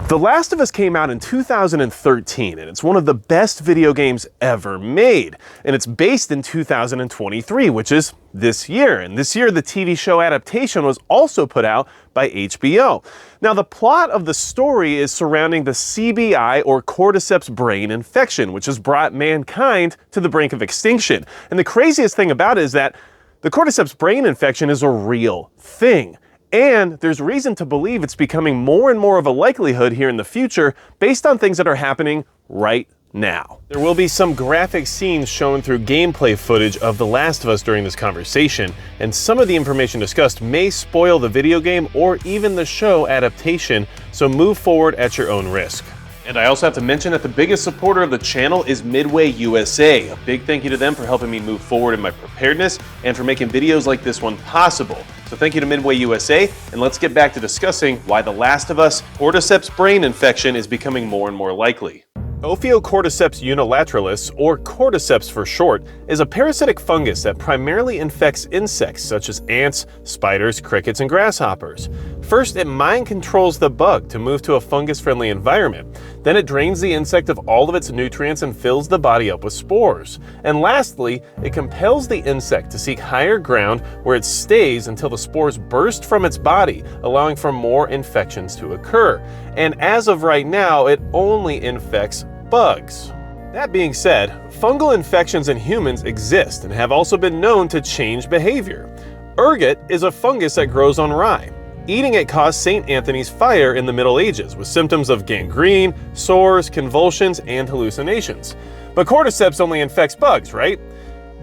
The Last of Us came out in 2013, and it's one of the best video games ever made. And it's based in 2023, which is this year. And this year, the TV show adaptation was also put out by HBO. Now, the plot of the story is surrounding the CBI, or Cordyceps brain infection, which has brought mankind to the brink of extinction. And the craziest thing about it is that the Cordyceps brain infection is a real thing. And there's reason to believe it's becoming more and more of a likelihood here in the future based on things that are happening right now. There will be some graphic scenes shown through gameplay footage of The Last of Us during this conversation, and some of the information discussed may spoil the video game or even the show adaptation, so move forward at your own risk. And I also have to mention that the biggest supporter of the channel is Midway USA. A big thank you to them for helping me move forward in my preparedness and for making videos like this one possible. So thank you to Midway USA, and let's get back to discussing why The Last of Us Cordyceps brain infection is becoming more and more likely. Ophiocordyceps unilateralis, or Cordyceps for short, is a parasitic fungus that primarily infects insects such as ants, spiders, crickets, and grasshoppers. First, it mind controls the bug to move to a fungus-friendly environment. Then it drains the insect of all of its nutrients and fills the body up with spores. And lastly, it compels the insect to seek higher ground where it stays until the spores burst from its body, allowing for more infections to occur. And as of right now, it only infects bugs. That being said, fungal infections in humans exist and have also been known to change behavior. Ergot is a fungus that grows on rye. Eating it caused St. Anthony's fire in the Middle Ages, with symptoms of gangrene, sores, convulsions, and hallucinations. But Cordyceps only infects bugs, right?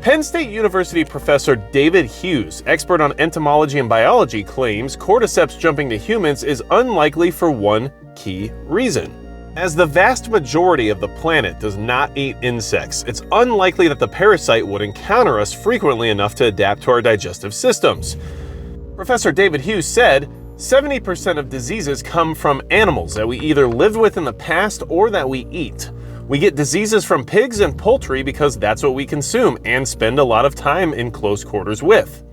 Penn State University professor David Hughes, expert on entomology and biology, claims Cordyceps jumping to humans is unlikely for one key reason. As the vast majority of the planet does not eat insects, it's unlikely that the parasite would encounter us frequently enough to adapt to our digestive systems. Professor David Hughes said, 70% of diseases come from animals that we either lived with in the past or that we eat. We get diseases from pigs and poultry because that's what we consume and spend a lot of time in close quarters with.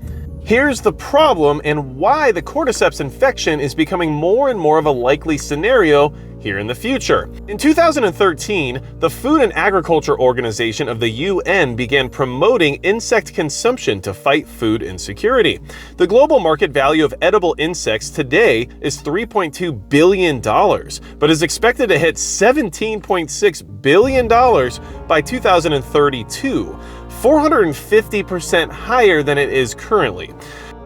Here's the problem and why the Cordyceps infection is becoming more and more of a likely scenario here in the future. In 2013, the Food and Agriculture Organization of the UN began promoting insect consumption to fight food insecurity. The global market value of edible insects today is $3.2 billion, but is expected to hit $17.6 billion by 2032, 450% higher than it is currently.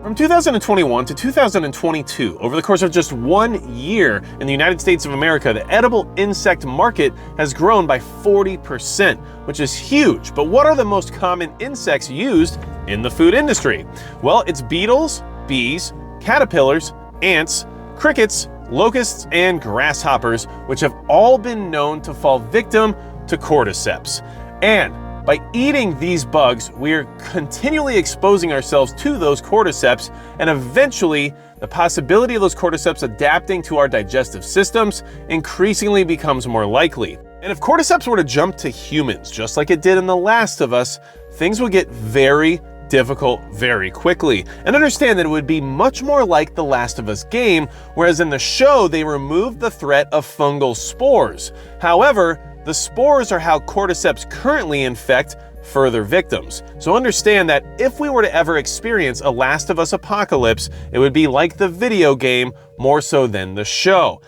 From 2021 to 2022, over the course of just 1 year in the United States of America, the edible insect market has grown by 40%, which is huge. But what are the most common insects used in the food industry? Well, it's beetles, bees, caterpillars, ants, crickets, locusts, and grasshoppers, which have all been known to fall victim to Cordyceps. And by eating these bugs, we're continually exposing ourselves to those cordyceps, and eventually the possibility of those cordyceps adapting to our digestive systems increasingly becomes more likely. And if cordyceps were to jump to humans, just like it did in The Last of Us, things would get very difficult very quickly. And understand that it would be much more like the Last of Us game, whereas in the show they removed the threat of fungal spores. However, the spores are how cordyceps currently infect further victims. So understand that if we were to ever experience a Last of Us apocalypse, it would be like the video game more so than the show.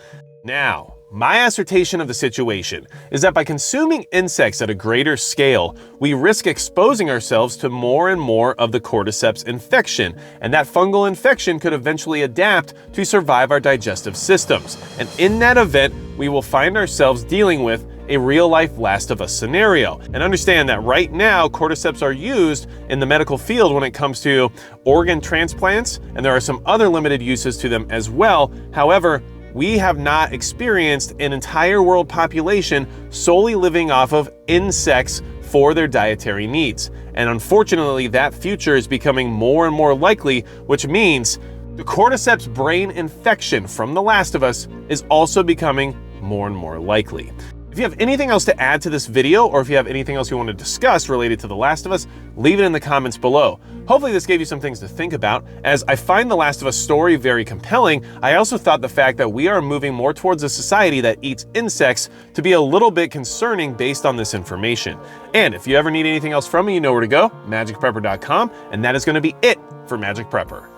Now, my assertion of the situation is that by consuming insects at a greater scale, we risk exposing ourselves to more and more of the cordyceps infection, and that fungal infection could eventually adapt to survive our digestive systems. And in that event, we will find ourselves dealing with a real-life Last of Us scenario. And understand that right now, cordyceps are used in the medical field when it comes to organ transplants, and there are some other limited uses to them as well. However, we have not experienced an entire world population solely living off of insects for their dietary needs. And unfortunately, that future is becoming more and more likely, which means the Cordyceps brain infection from The Last of Us is also becoming more and more likely. If If you have anything else to add to this video, or if you have anything else you want to discuss related to The Last of Us, leave it in the comments below. Hopefully this gave you some things to think about. As I find The Last of Us story very compelling, I also thought the fact that we are moving more towards a society that eats insects to be a little bit concerning based on this information. And if you ever need anything else from me, you know where to go, magicprepper.com, and that is going to be it for Magic Prepper.